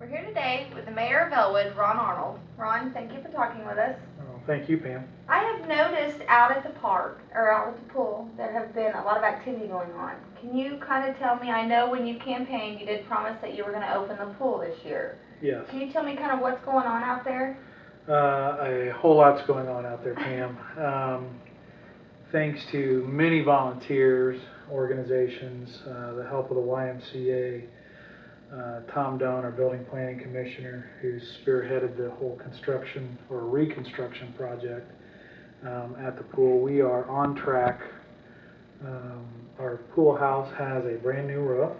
We're here today with the Mayor of Elwood, Ron Arnold. Ron, thank you for talking with us. Oh, thank you, Pam. I have noticed out at the park, or out at the pool, there have been a lot of activity going on. Can you kind of tell me, I know when you campaigned, you did promise that you were going to open the pool this year. Yes. Can you tell me kind of what's going on out there? A whole lot's going on out there, Pam. Thanks to many volunteers, organizations, the help of the YMCA, Tom Doan, our building planning commissioner, who spearheaded the whole construction or reconstruction project at the pool. We are on track. Our pool house has a brand new roof.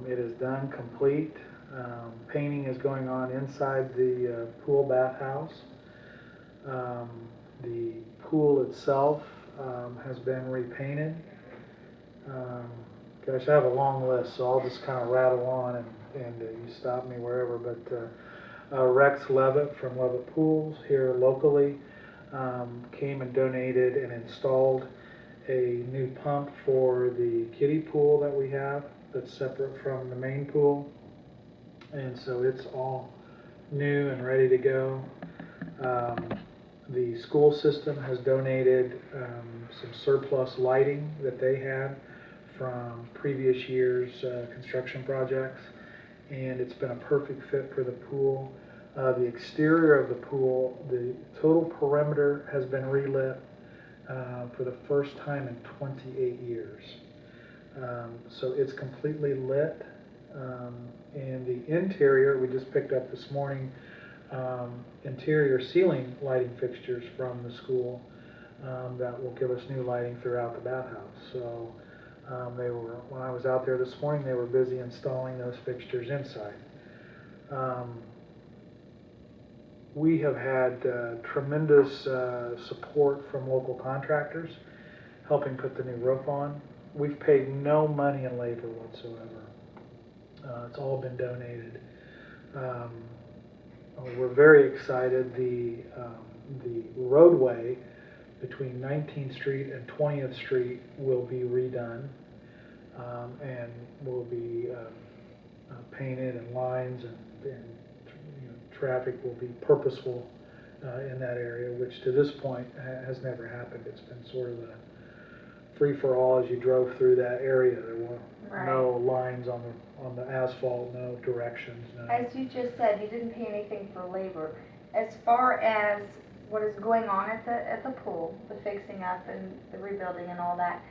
It is done, complete. Painting is going on inside the pool bathhouse. The pool itself has been repainted. Gosh, I have a long list, so I'll just kind of rattle on and you stop me wherever. But Rex Levitt from Levitt Pools here locally came and donated and installed a new pump for the kiddie pool that we have that's separate from the main pool. And so it's all new and ready to go. The school system has donated some surplus lighting that they had from previous years' construction projects, and it's been a perfect fit for the pool. The exterior of the pool, the total perimeter has been relit for the first time in 28 years. So it's completely lit. And the interior, we just picked up this morning, interior ceiling lighting fixtures from the school that will give us new lighting throughout the bathhouse. So when I was out there this morning, they were busy installing those fixtures inside. We have had tremendous support from local contractors helping put the new roof on. We've paid no money in labor whatsoever. It's all been donated. We're very excited. The roadway between 19th Street and 20th Street will be redone and will be painted, and lines and traffic will be purposeful in that area, which to this point has never happened. It's been sort of a free-for-all as you drove through that area. There were no lines on the asphalt, no directions. No. As you just said, you didn't pay anything for labor. As far as what is going on at the pool, the fixing up and the rebuilding and all that,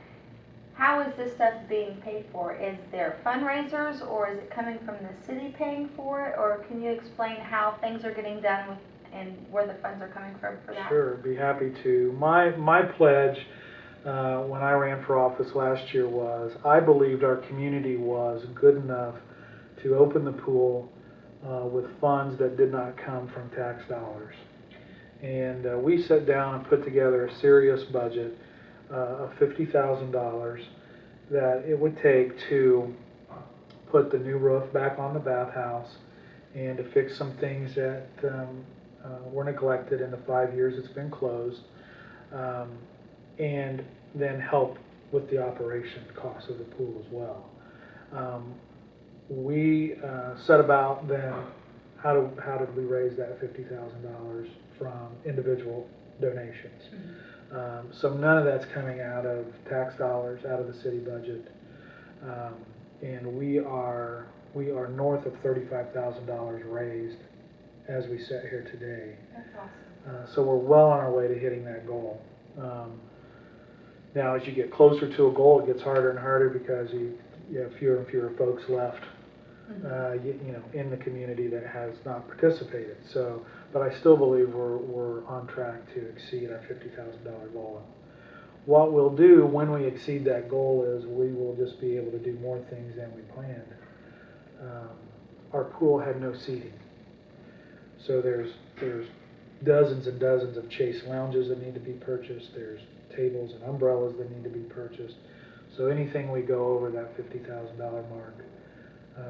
how is this stuff being paid for? Is there fundraisers, or is it coming from the city paying for it? Or can you explain how things are getting done and where the funds are coming from for that? Sure, be happy to. My pledge when I ran for office last year was I believed our community was good enough to open the pool with funds that did not come from tax dollars. And we sat down and put together a serious budget of $50,000 that it would take to put the new roof back on the bathhouse and to fix some things that were neglected in the 5 years it's been closed, and then help with the operation costs of the pool as well. We set about then how did we raise that $50,000 from individual donations. So none of that's coming out of tax dollars, out of the city budget, and we are north of $35,000 raised as we sit here today. That's awesome. So we're well on our way to hitting that goal. Now, as you get closer to a goal, it gets harder and harder because you have fewer and fewer folks left, in the community that has not participated. So, but I still believe we're on track to exceed our $50,000 goal. What we'll do when we exceed that goal is we will just be able to do more things than we planned. Our pool had no seating, so there's dozens and dozens of chase lounges that need to be purchased. There's tables and umbrellas that need to be purchased. So anything we go over that $50,000 mark,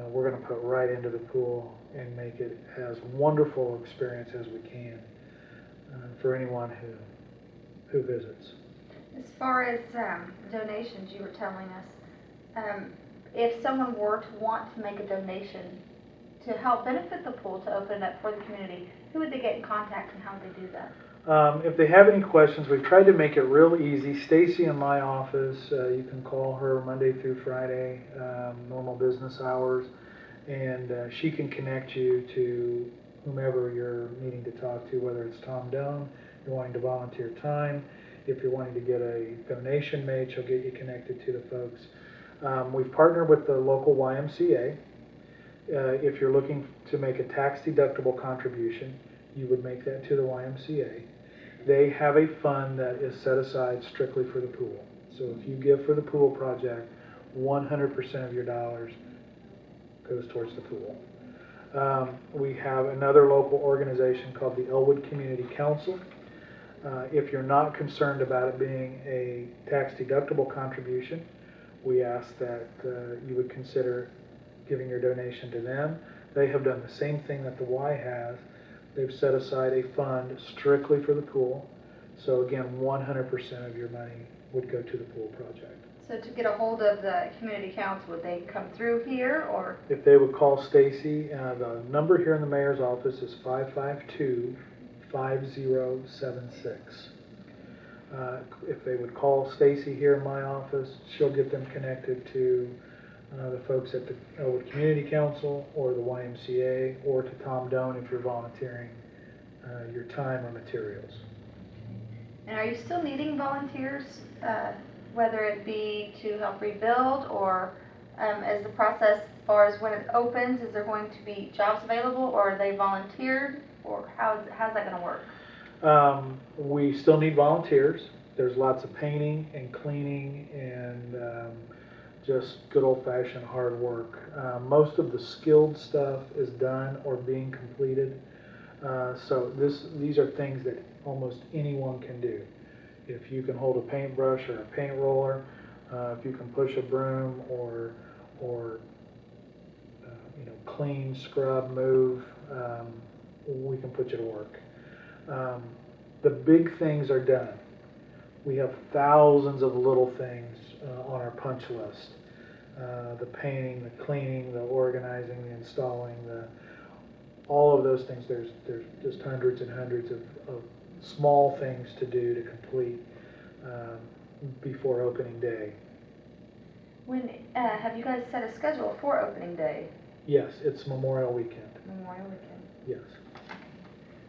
we're going to put right into the pool and make it as wonderful experience as we can for anyone who visits. As far as donations, you were telling us, if someone were to want to make a donation, to help benefit the pool, to open it up for the community, who would they get in contact and how would they do that? If they have any questions, we've tried to make it real easy. Stacy in my office, you can call her Monday through Friday, normal business hours, and she can connect you to whomever you're needing to talk to, whether it's Tom Doan, you're wanting to volunteer time. If you're wanting to get a donation made, she'll get you connected to the folks. We've partnered with the local YMCA. If you're looking to make a tax-deductible contribution, you would make that to the YMCA. They have a fund that is set aside strictly for the pool. So if you give for the pool project, 100% of your dollars goes towards the pool. We have another local organization called the Elwood Community Council. If you're not concerned about it being a tax-deductible contribution, we ask that you would consider giving your donation to them. They have done the same thing that the Y has. They've set aside a fund strictly for the pool. So again, 100% of your money would go to the pool project. So to get a hold of the community council, would they come through here or? If they would call Stacy, the number here in the mayor's office is 552-5076. If they would call Stacy here in my office, she'll get them connected to the folks at the Elwood Community Council or the YMCA, or to Tom Doan if you're volunteering your time or materials. And are you still needing volunteers, whether it be to help rebuild or as the process as far as when it opens, is there going to be jobs available or are they volunteered or how's that going to work? We still need volunteers. There's lots of painting and cleaning and just good old-fashioned hard work. Most of the skilled stuff is done or being completed. So these are things that almost anyone can do. If you can hold a paintbrush or a paint roller, if you can push a broom or clean, scrub, move, we can put you to work. The big things are done. We have thousands of little things on our punch list. The painting, the cleaning, the organizing, the installing, all of those things. There's just hundreds and hundreds of small things to do to complete before opening day. When have you guys set a schedule for opening day? Yes, it's Memorial Weekend. Memorial Weekend. Yes.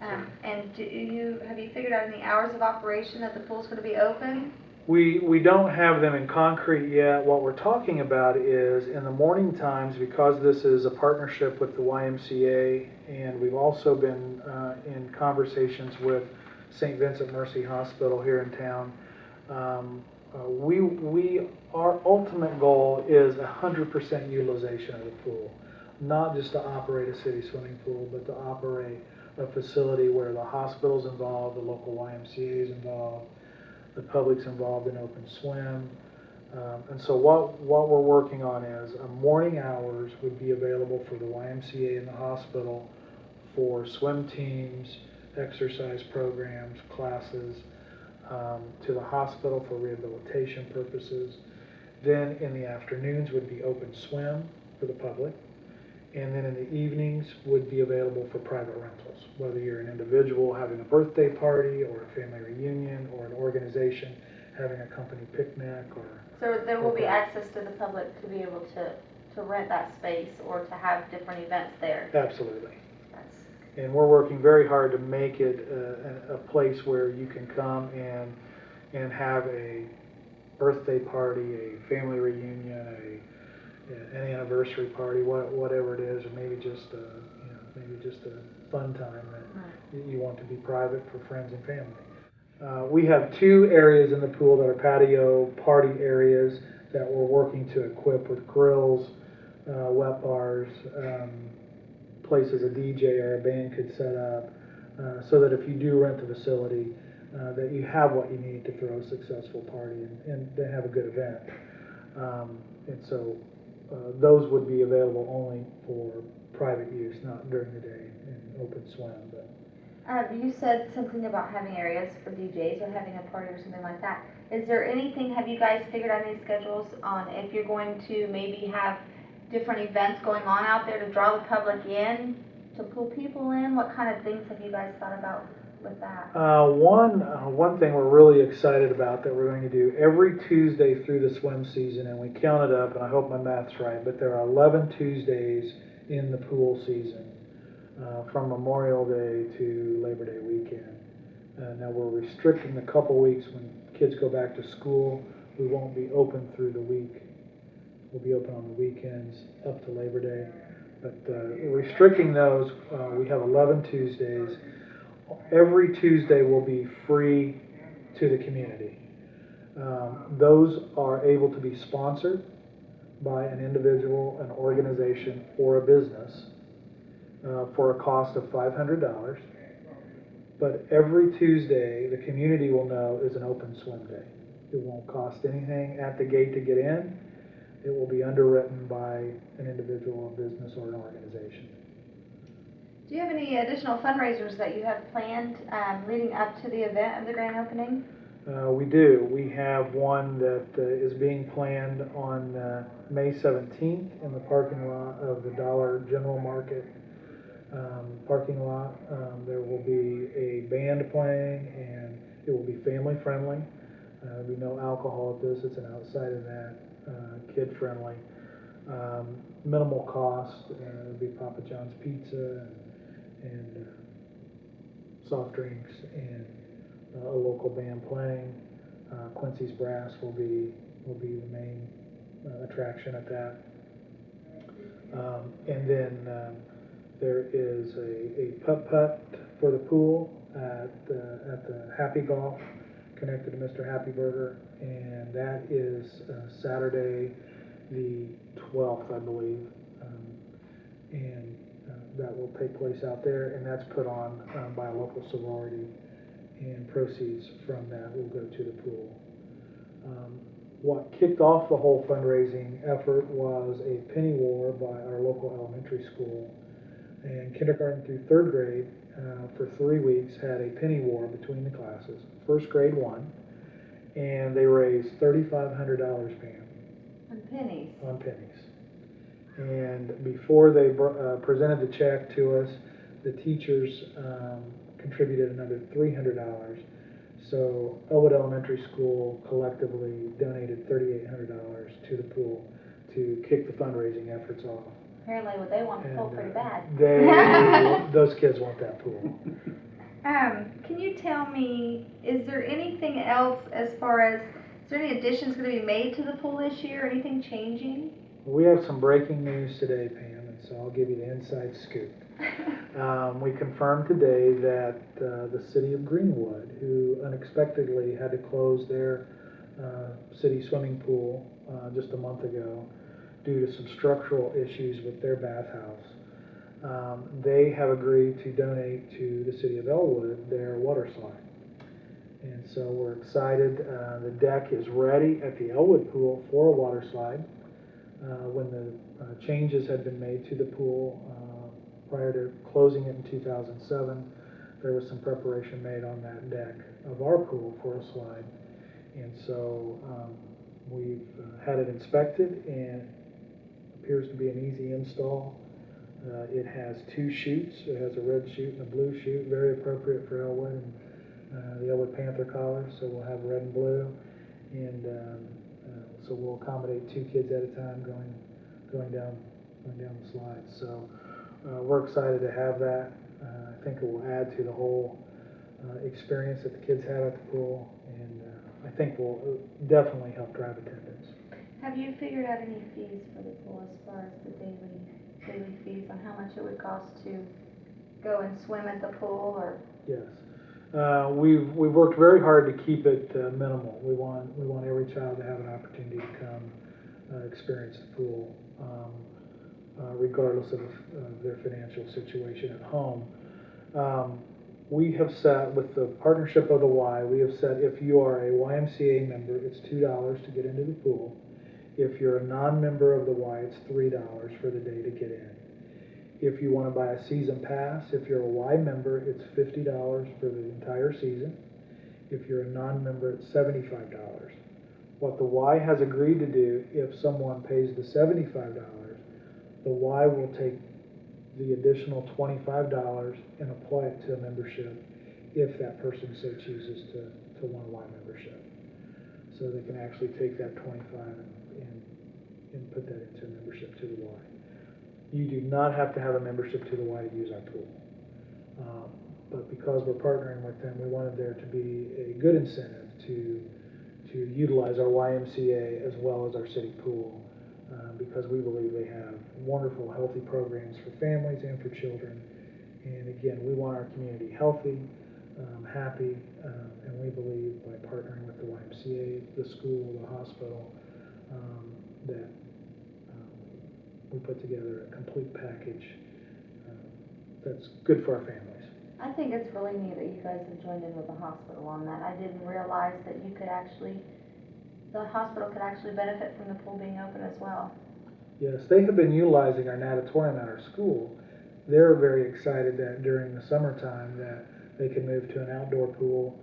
And have you figured out any hours of operation that the pool's going to be open? We don't have them in concrete yet. What we're talking about is in the morning times, because this is a partnership with the YMCA, and we've also been in conversations with St. Vincent Mercy Hospital here in town. Our ultimate goal is 100% utilization of the pool, not just to operate a city swimming pool, but to operate a facility where the hospital's involved, the local YMCA is involved, the public's involved in open swim. And so what we're working on is morning hours would be available for the YMCA and the hospital for swim teams, exercise programs, classes, to the hospital for rehabilitation purposes. Then in the afternoons would be open swim for the public. And then in the evenings would be available for private rentals, whether you're an individual having a birthday party or a family reunion or an organization having a company picnic or... So there will be access to the public to be able to rent that space or to have different events there? Absolutely. And we're working very hard to make it a place where you can come and have a birthday party, a family reunion, an anniversary party, whatever it is, or maybe just a fun time that you want to be private for friends and family. We have 2 areas in the pool that are patio party areas that we're working to equip with grills, wet bars, places a DJ or a band could set up, so that if you do rent the facility, that you have what you need to throw a successful party and to have a good event. And so those would be available only for private use, not during the day in open swim. But you said something about having areas for DJs or having a party or something like that. Is there anything, have you guys figured out any schedules on if you're going to maybe have different events going on out there to draw the public in, to pull people in? What kind of things have you guys thought about with that? One thing we're really excited about that we're going to do every Tuesday through the swim season, and we count it up, and I hope my math's right, but there are 11 Tuesdays in the pool season, from Memorial Day to Labor Day weekend. Now we're restricting the couple weeks when kids go back to school. We won't be open through the week. We'll be open on the weekends up to Labor Day. But restricting those, we have 11 Tuesdays. Every Tuesday will be free to the community. Those are able to be sponsored by an individual, an organization, or a business for a cost of $500. But every Tuesday, the community will know is an open swim day. It won't cost anything at the gate to get in. It will be underwritten by an individual, a business, or an organization. Do you have any additional fundraisers that you have planned leading up to the event of the grand opening? We do. We have one that is being planned on May 17th in the parking lot of the Dollar General Market parking lot. There will be a band playing, and it will be family friendly. There'll be no alcohol at this. It's an outside event, kid friendly. Minimal cost. There'll be Papa John's pizza and soft drinks and a local band playing. Quincy's Brass will be the main attraction at that. And then there is a putt-putt for the pool at the Happy Golf, connected to Mr. Happy Burger, and that is Saturday the 12th, I believe, and that will take place out there, and that's put on by a local sorority, and proceeds from that will go to the pool. What kicked off the whole fundraising effort was a penny war by our local elementary school, and kindergarten through third grade for 3 weeks had a penny war between the classes. First grade won, and they raised $3,500, Pam. On pennies. On pennies. And before they presented the check to us, the teachers contributed another $300. So Elwood Elementary School collectively donated $3,800 to the pool to kick the fundraising efforts off. Apparently, they want the pool pretty bad. Those kids want that pool. Can you tell me, is there anything else as far as, is there any additions going to be made to the pool this year? Anything changing? We have some breaking news today, Pam, and so I'll give you the inside scoop. We confirmed today that the city of Greenwood, who unexpectedly had to close their city swimming pool just a month ago due to some structural issues with their bathhouse, they have agreed to donate to the city of Elwood their water slide. And so we're excited. The deck is ready at the Elwood pool for a water slide. When the changes had been made to the pool prior to closing it in 2007, there was some preparation made on that deck of our pool for a slide. And so we've had it inspected, and appears to be an easy install. It has 2 chutes. It has a red chute and a blue chute, very appropriate for Elwood and the Elwood Panther colors. So we'll have red and blue, and so we'll accommodate 2 kids at a time going down the slide. So we're excited to have that. I think it will add to the whole experience that the kids have at the pool, and I think will definitely help drive attendance. Have you figured out any fees for the pool as far as the daily fees on how much it would cost to go and swim at the pool? Or Yes. We've worked very hard to keep it minimal. We want every child to have an opportunity to come experience the pool, regardless of their financial situation at home. We have set, with the partnership of the Y, we have said if you are a YMCA member, it's $2 to get into the pool. If you're a non-member of the Y, it's $3 for the day to get in. If you want to buy a season pass, if you're a Y member, it's $50 for the entire season. If you're a non-member, it's $75. What the Y has agreed to do, if someone pays the $75, The Y will take the additional $25 and apply it to a membership if that person so chooses to want a Y membership. So they can actually take that 25 and put that into a membership to the Y. You do not have to have a membership to the Y to use our pool. But because we're partnering with them, we wanted there to be a good incentive to utilize our YMCA as well as our city pool, because we believe they have wonderful, healthy programs for families and for children. And again, we want our community healthy, happy, and we believe by partnering with the YMCA, the school, the hospital, that we put together a complete package that's good for our families. I think it's really neat that you guys have joined in with the hospital on that. I didn't realize that the hospital could actually benefit from the pool being open as well. Yes, they have been utilizing our natatorium at our school. They're very excited that during the summertime that they can move to an outdoor pool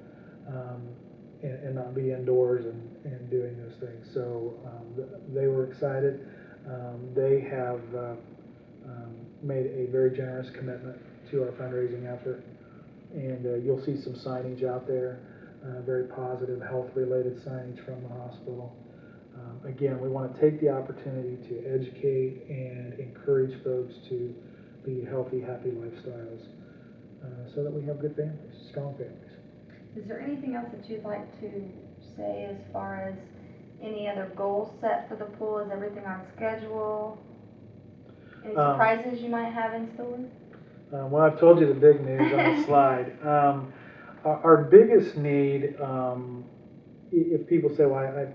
and not be indoors and doing those things. So they were excited. They have made a very generous commitment to our fundraising effort, and you'll see some signage out there, very positive health-related signage from the hospital. Again, we want to take the opportunity to educate and encourage folks to lead healthy, happy lifestyles so that we have good families, strong families. Is there anything else that you'd like to say as far as any other goals set for the pool? Is everything on schedule? Any surprises you might have in store? Well, I've told you the big news on the slide. Our biggest need, if people say, well, I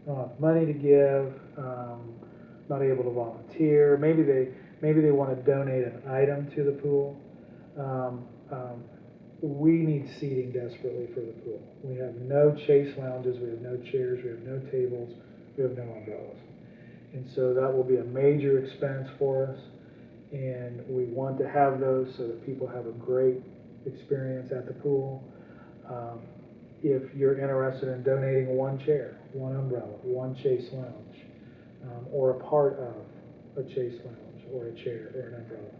don't have money to give, not able to volunteer, maybe they want to donate an item to the pool. We need seating desperately for the pool. We have no chase lounges, we have no chairs, we have no tables, we have no umbrellas. And so that will be a major expense for us. And we want to have those so that people have a great experience at the pool. If you're interested in donating one chair, one umbrella, one chase lounge, or a part of a chase lounge or a chair or an umbrella,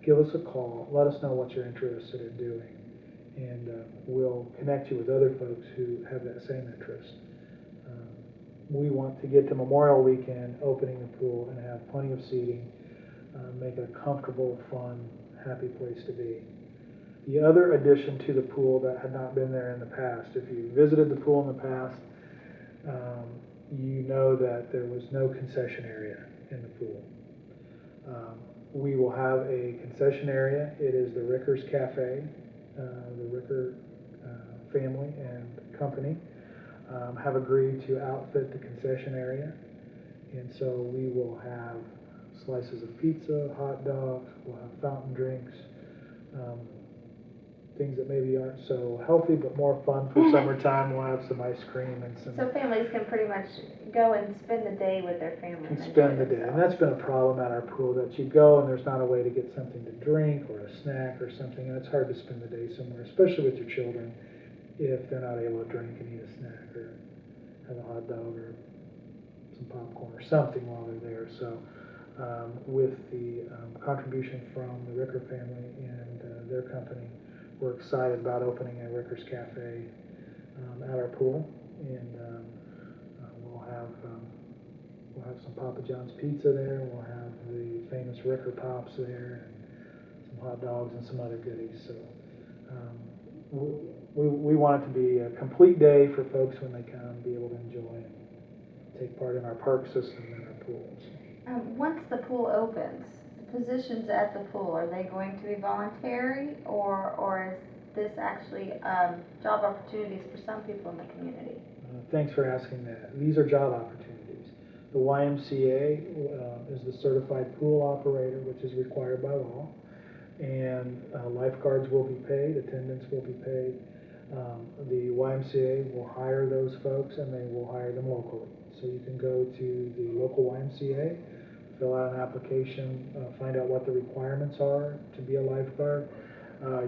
give us a call. Let us know what you're interested in doing, and we'll connect you with other folks who have that same interest. We want to get to Memorial Weekend opening the pool and have plenty of seating, make it a comfortable, fun, happy place to be. The other addition to the pool that had not been there in the past, if you visited the pool in the past, you know that there was no concession area in the pool. We will have a concession area. It is the Rickers Cafe, the Ricker family and company have agreed to outfit the concession area. And so we will have slices of pizza, hot dogs, we'll have fountain drinks, things that maybe aren't so healthy but more fun for summertime. We'll have some ice cream and some... So families can pretty much go and spend the day with their family. And spend the day. And that's been a problem at our pool, that you go and there's not a way to get something to drink or a snack or something, and it's hard to spend the day somewhere, especially with your children, if they're not able to drink and eat a snack or have a hot dog or some popcorn or something while they're there. So with the contribution from the Ricker family and their company, we're excited about opening a Rickers Cafe at our pool, and we'll have some Papa John's pizza there. We'll have the famous Ricker Pops there, and some hot dogs and some other goodies. So we want it to be a complete day for folks when they come, be able to enjoy and take part in our park system and our pools. Once the pool opens, the positions at the pool, are they going to be voluntary, or is this actually job opportunities for some people in the community? Thanks for asking that. These are job opportunities. The YMCA is the certified pool operator, which is required by law, and lifeguards will be paid, attendance will be paid. The YMCA will hire those folks, and they will hire them locally. So you can go to the local YMCA, fill out an application, find out what the requirements are to be a lifeguard.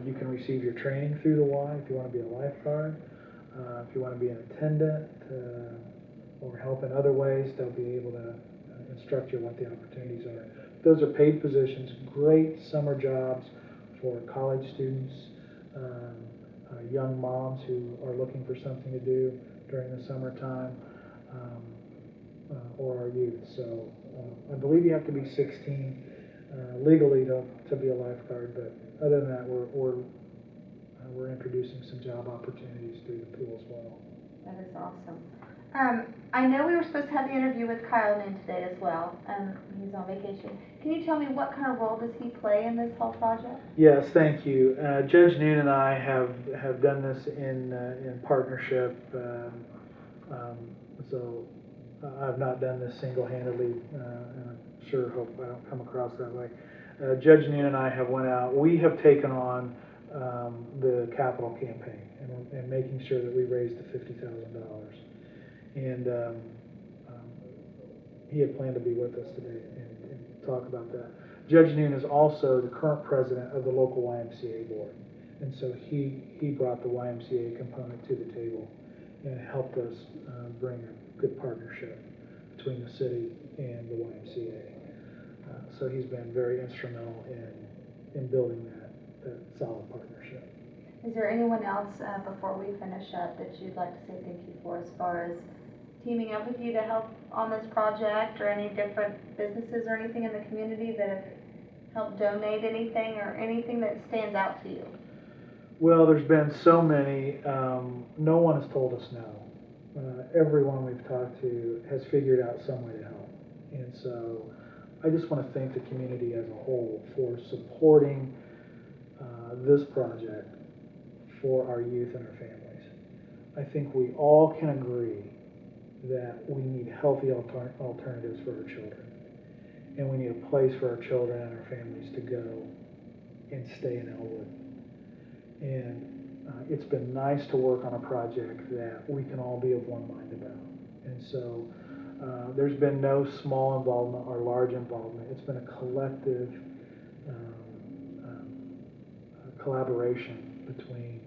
You can receive your training through the Y if you want to be a lifeguard. If you want to be an attendant or help in other ways, they'll be able to instruct you what the opportunities are. those are paid positions, great summer jobs for college students, young moms who are looking for something to do during the summertime, or our youth. So I believe you have to be 16 legally to be a lifeguard, but other than that, we're introducing some job opportunities through the pool as well. That is awesome. I know we were supposed to have the interview with Kyle Noon today as well. He's on vacation. Can you tell me what kind of role does he play in this whole project? Yes, thank you. Judge Noon and I have done this in partnership. So I've not done this single-handedly, and I sure hope I don't come across that way. Judge Noon and I have went out. We have taken on the capital campaign and making sure that we raise the $50,000. And he had planned to be with us today and talk about that. Judge Noon is also the current president of the local YMCA board. And so he brought the YMCA component to the table and helped us bring a good partnership between the city and the YMCA. So he's been very instrumental in building that solid partnership. Is there anyone else, before we finish up, that you'd like to say thank you for as far as teaming up with you to help on this project, or any different businesses or anything in the community that have helped donate anything, or anything that stands out to you? Well, there's been so many. No one has told us no. Everyone we've talked to has figured out some way to help. And so I just want to thank the community as a whole for supporting this project for our youth and our families. I think we all can agree that we need healthy alternatives for our children. And we need a place for our children and our families to go and stay in Elwood. And it's been nice to work on a project that we can all be of one mind about. And so there's been no small involvement or large involvement. It's been a collective collaboration between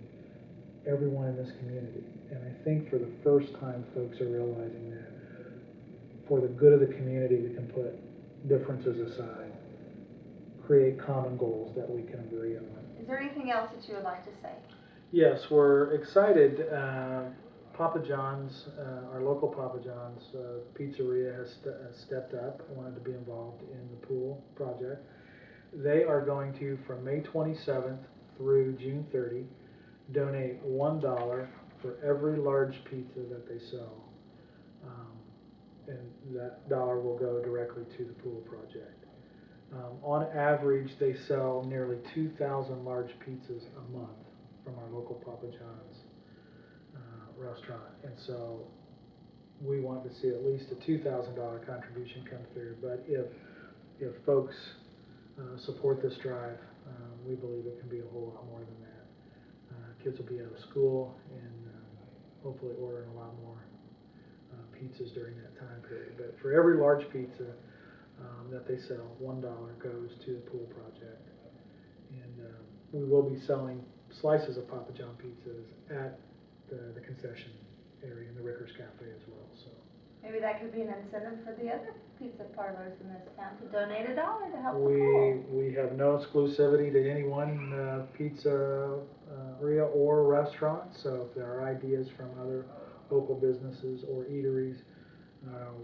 everyone in this community. And I think for the first time, folks are realizing that for the good of the community, we can put differences aside, create common goals that we can agree on. Is there anything else that you would like to say? Yes, we're excited. Papa John's, our local Papa John's pizzeria has stepped up, wanted to be involved in the pool project. They are going to, from May 27th through June 30, donate $1 for every large pizza that they sell. And that dollar will go directly to the pool project. On average, they sell nearly 2,000 large pizzas a month from our local Papa John's restaurant. And so we want to see at least a $2,000 contribution come through. But if folks support this drive, we believe it can be a whole lot more than that. Kids will be out of school and hopefully ordering a lot more pizzas during that time period. But for every large pizza that they sell, $1 goes to the pool project. And we will be selling slices of Papa John pizzas at the concession area in the Rickers Cafe as well. So maybe that could be an incentive for the other pizza parlors in this town to donate $1 to help the pool. We have no exclusivity to any one pizzeria or restaurant. So if there are ideas from other local businesses or eateries,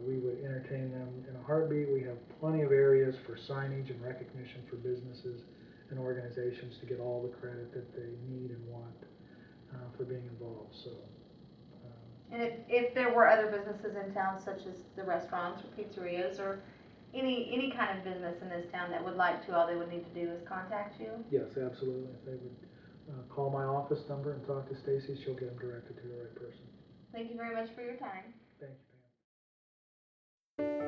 we would entertain them in a heartbeat. We have plenty of areas for signage and recognition for businesses and organizations to get all the credit that they need and want for being involved. So. And if there were other businesses in town, such as the restaurants or pizzerias or any kind of business in this town that would like to, all they would need to do is contact you? Yes, absolutely. If they would call my office number and talk to Stacy, she'll get them directed to the right person. Thank you very much for your time. Thank you, Pam.